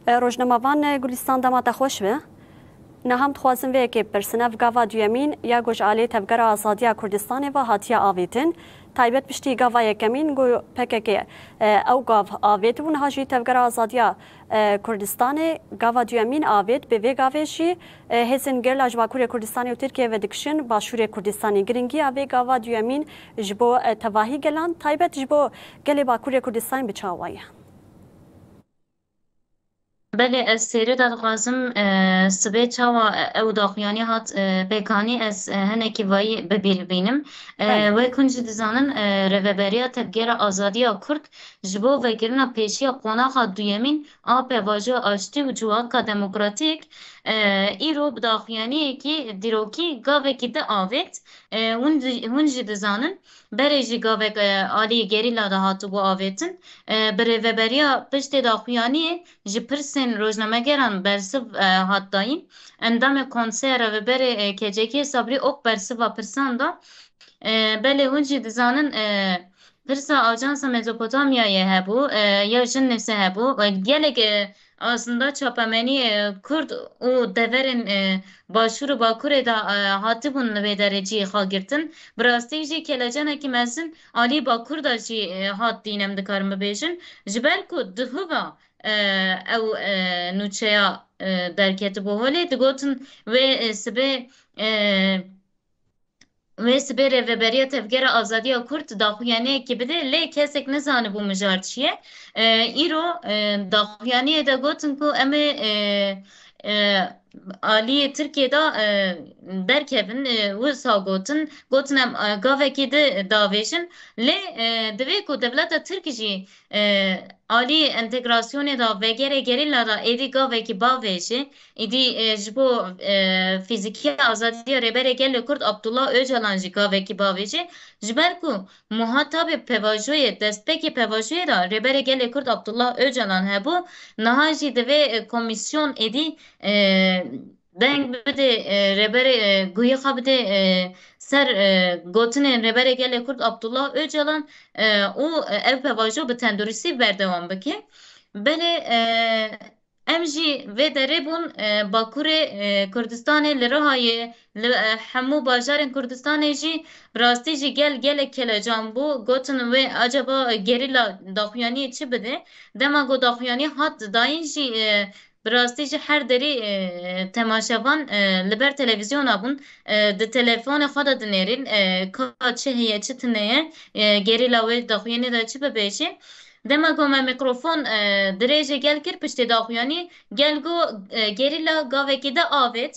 روزنامه‌وان گلیستان داماد خوش به نه هم خوازم وی که برسنف گاوا دویمین یا گوش علی تفگر آزادی کردستان و هاتیا آویتن تایبت پشتی گاوا یکمین گو پکه او گاو آویت و نهاجی تفگر آزادی کردستان گاوا دویمین آویت به وی گاوشی هزین گل اجواکور کردستانی و ترکیه و دکشن باشور کردستانی گرینگی اوی گاوا دویمین جبو تواهی گلان تایبت جبو گل باکور کردستان بچاویه. بله از سری دادخوازم سبه چاوا او داخیانی هات پیکانی از هنکی وای ببیل بینم وای کنج دزانن روبریا تبگیر آزادی کرد جبو و گرنا پیشی قناق دویمین آب واجه آشتی و جواکا دموکراتیک ایرو بداخیانی کی دیروکی گاوه کی ده آوید هونج دزانن برای گاوه عالی گریلا ده هاتو بو آویدن بره وبریا پشت داخیانی جپرسن روزنامه‌گران برسف هات داین اندام کنسر و بره کجکی صبری اوک برسف و پرساندا بله هونج دزانن پرسا آجانس مزوپوتامیای هبو یا جن نفسه هبو و گلک aslında çapameni Kurd û deverên başûr û bakurê da hatibûn vê dereciyê xwe girtin. Bi rastî jî kelecenekî mezin alî bakur da jî hat dînem dikarin bibêjin. Ji ber ku dihiva ew nûçeya derketibû holê digotin wê sibê ve siber rêveberiya tevgera azadiya Kurd daxuyaniyekî bide lê kesek nezanibû mijar çi ye. Îro daxuyaniyê de gotin ku em ê aliyê Tirkiye da derkevin wisa gotin em gavekî di davêjin lê divê ku devleta Tirk jî aliyê entegrasyonê da vegerê gerîla da êdî gavekî bavêjî êdî ji bo fîzîkî azadiya rêberê gelê Kurd Abdullah Öcalan jî gavekî bavêjî ji ber ku muhatabê pevajoyê destpêkê pevajoyê da rêberê gelê Kurd Abdullah Öcalan hebû niha jî divê komisyon êdî deng bide rêberê guyê xwe bide ser gotinên rêberê gelê Kurd Abdullah Öcalan û ev pevajo bi tenduristî berdewam bike. Belê em jî vê derê bûn Bakurê Kurdistanê li Rihayê li hemû bajarên Kurdistanê jî bi rastî jî gelek kelecan bû gotin wê acaba gerîla daxuyaniyê çi bide dema got daxuyanî hat dayîn jî bi rastî jî her derî temaşevan li ber televizyona bûn di telefonê xwe de dinêrîn ka çi heye çi tune ye gerîla wê daxuyanî de çi bibêje. Dema ku me mikrofon dirêjê gel kir piştê daxuyanî gel got gerîla gavekî de avêt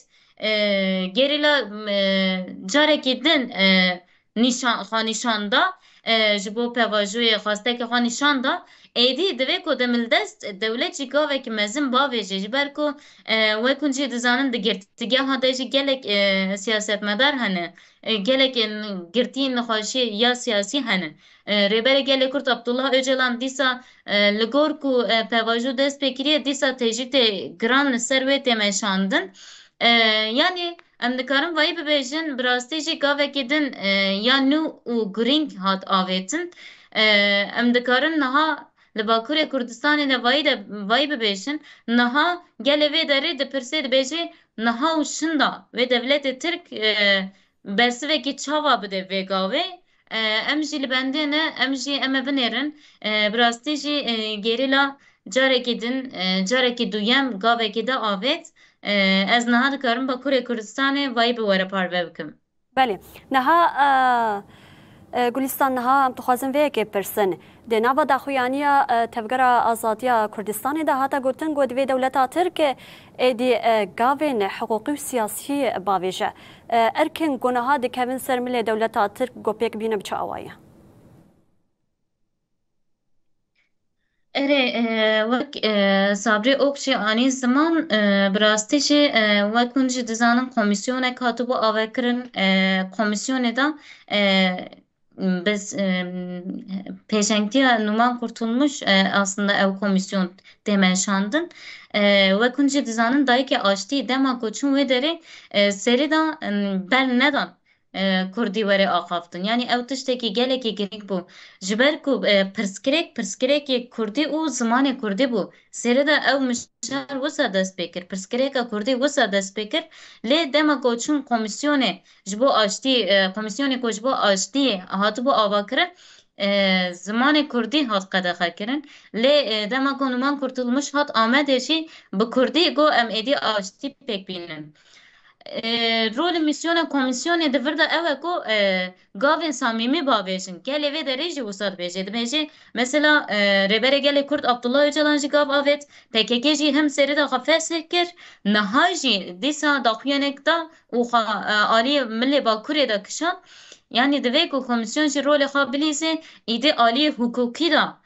gerîla carekî din xwe nîşan da ji bo pevajoyê xwastekê xwe nîşan da êdî divê ku demildest dewlet jî gavekî mezin bavêje ji ber ku wek hûn jî dizanin di girtîgeha de jî gelek siyasetmedar hene gelek girtiyên nixweşî ya siyasî hene. Rêberê gelê Kurd Abdullah Öcalan dîsa li gor ku pevajo dest pê kiriye dîsa têjî tê giran li ser wê tê meşandin. Yani em dikarin vayî bibêjin bi rastî jî gavekî din ya nû û girîng hat avêtin em dikarin niha li Bakurê Kurdistanê de vayî bibêjin niha gelê vê derê dipirsê dibêje niha û şinda vê devletê Tirk bersivekî çawa bide vê gavê em jî li bendê ne em jî em ê binêrin bi rastî jî gerîla carekî din carekî duyem gavekî de avêt ez niha dikarim Bakurê Kurdistanê vayî bi were parve bikim. Belê niha گلیستان ها هم تخوازن وی که پرسن دنابا داخویانیا تفگرا آزادیا کردستان ده هاتا گوتن گود وی دولتا ترک ایدی گاوین حقوقی و سیاسی باویجه ارکن گناها دکوین سرمل دولتا ترک گوپیک بینه بچه آوائیه اره وک صبری اوکشی آنی زمان براستیشی وکونجی دزانم komisyona katubu avekrin komisyonu da biz peşengtiya numan kurtulmuş aslında ev komisyon demenşandın ve kunci dizanın dayı ki açtı dema koçun ve deri seri da ben nedan کردی وره آخافتن یعنی او تشتکی گلکی گرینگ بو جبر کو پرسکرک کردی او زمان کردی بو سره دا او مشار وسا دست بکر پرسکرک کردی وسا دست بکر لی دما کو چون کمیسیونه جبو آشتی کمیسیونه کو جبو آشتی هاتو بو آوا کرن زمان کردی هات قدخه کرن لی دما کو نمان کرتلمش هات آمده شی به کردی گو ام ایدی آشتی پک بینن رول میسیون کمیسیون دفردا اوه کو گاوین سامimi babêjin gelê vê derê jî wisa dibêje dibêje mesela rêberê gelê Kurd Abdullah Öcalan jî gav avêt PKK jî hem serê de xwe fesih kir niha jî dîsa daxuyanek da û xwe aliyê Millê Bakurê de kişand yani divê ku komisyon jî rolê xwe bilîze îdî aliyê hukukî da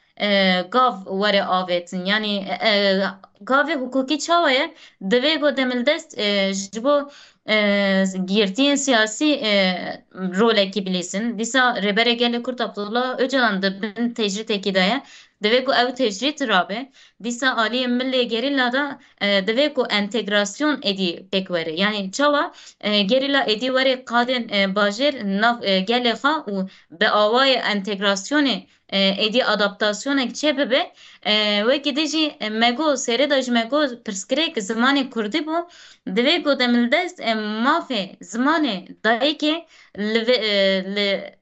gav were avêtin yani gavê hukukî çawa ye divê ku demildest ji bo girtiyen siyasi roleki bilirsin. Disa rebere gele Kurt Abdullah Öcalan da bin tecrit ekidaya. Deve ku ev tecrit rabe. Disa Ali Milli Gerilla da deve ku entegrasyon edi pekvere. Yani çava gerilla edi vere kadın bajir nav gele ha u be avay entegrasyonu edi adaptasyon ekçe bebe ve gideci mego seredaj mego perskrek zamanı kurdi bu divê ku demildest mafê zimanê dayîkê li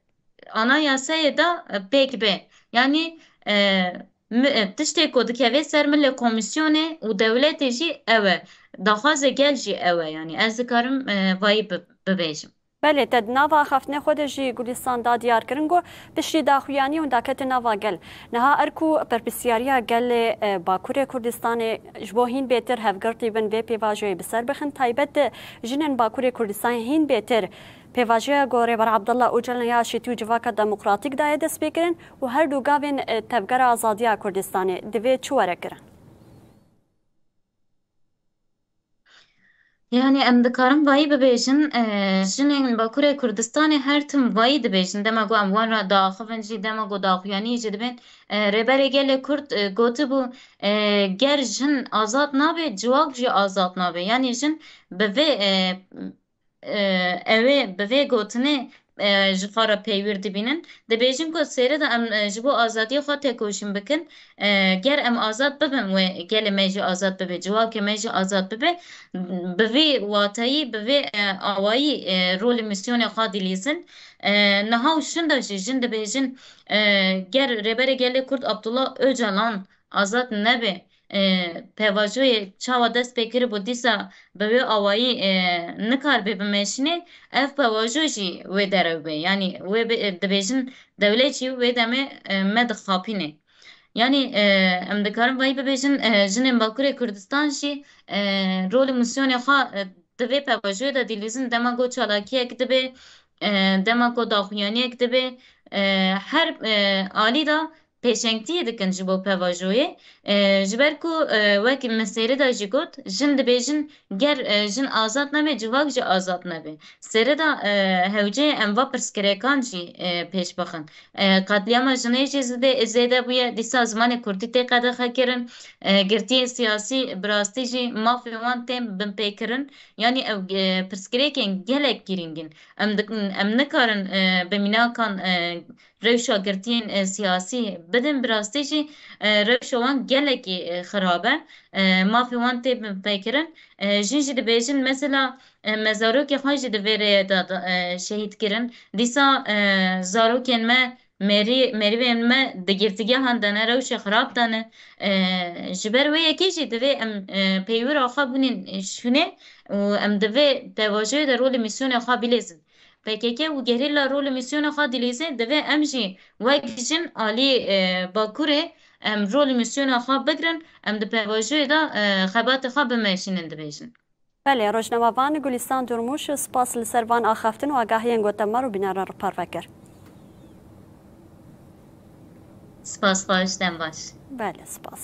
anayasayê da pêk be yani tiştê ku dikeve ser milê komisyonê û dewletê jî ew e daxwazê gel jî ew e yani ez dikarim vayî bibêjim. بله تد نوا خفتنه خود جی گلستان دا دیار کرنگو پشتی داخویانی و داکت نوا گل نها ارکو پرپسیاریا گل باکور کردستان جبوهین بهتر هفگرتی بن و پیواجوی بسر بخن تایبت جنن باکور کردستان هین بهتر پیواجوی گوره بر عبدالله اوجلن یا شیتیو جواکا دموکراتیک دای دست بکرن و هر دو گاوین تفگر آزادیا کردستان دوی چواره کرن Yani em dikarim vayî bibêjin jinên Bakurê Kurdistanê her tim vayî dibêjin dema ku em wan re diaxivin jî dema ku daxuyanî jî dibin rêberê gelê Kurd gotibû ger jin azad nabe civak jî azad nabe yani jin bi vê evê bi vê gotinê ji xwe re pêwîr dibînin dibêjin ku sêre de em ji bo azadiyê xwe têkoşîn bikin ger em azad bibin wê gelê me jî azad bibe civakê me jî azad bibe bi vê watayî bi vê awayî rolê misyonê xwe dilîzin niha şin de jî jin dibêjin ger rêberê gelê Kurd Abdullah Öcalan azad nebe pevajoyê çawa dest pê kiribû dîsa bi vê awayî nikar bê bimeşîne ev pevajo jî wê derew bê yani wê dibêjin dewlet jî wê demê me dixapîne yani em dikarin vayî bibêjin jinên Bakurê Kurdistan jî rolê misyonê xwe di vê pevajoyê de dilîzin dema ku çalakiyek dibe dema ku daxuyaniyek dibe her alî da pêşengtiyê dikin ji bo pevajoyê ji ber ku wek meselê de jî got jin dibêjin ger jin azad nebe civak jî azad nebe serê da hewceyê em va pirsgirêkan jî pêş bixin qetliyama jinê jî zêde bûye dîsa zimanê kurdî tê qedexe kirin girtiyên siyasî bi rastî jî mafê wan tên bin pêkirin yani ew pirsgirêkên gelek girîngin em nikarin bi mînakan rewşa girtiyên siyasî bidin bi rastî jî rewşa wan gelekî xirab e mafê wan tê bin pêkirin jin jî dibêjin mesela mezarokê xwe jî di vê rêyê de şehîd kirin dîsa zarokên me merivên me di girtîgehan de ne rewşê xirab de ne ji ber wê yekê jî divê em pêwîra xwe bûnên şûnê û em divê pevajoyê de rolê misyonê xwe bilêzin PKK û gerîlla rolê misyona xwe dilîze divê em jî wek jin alî Bakurê em rolê misyona xwe bigirin em di pevajoyê de xebatê xwe bimeşînin dibêjin. بله روشنواوان گلیستان درموش سپاس لسروان آخفتن و آگاهی گوتمر و بینار پروکر سپاس خواهش دم باش. بله سپاس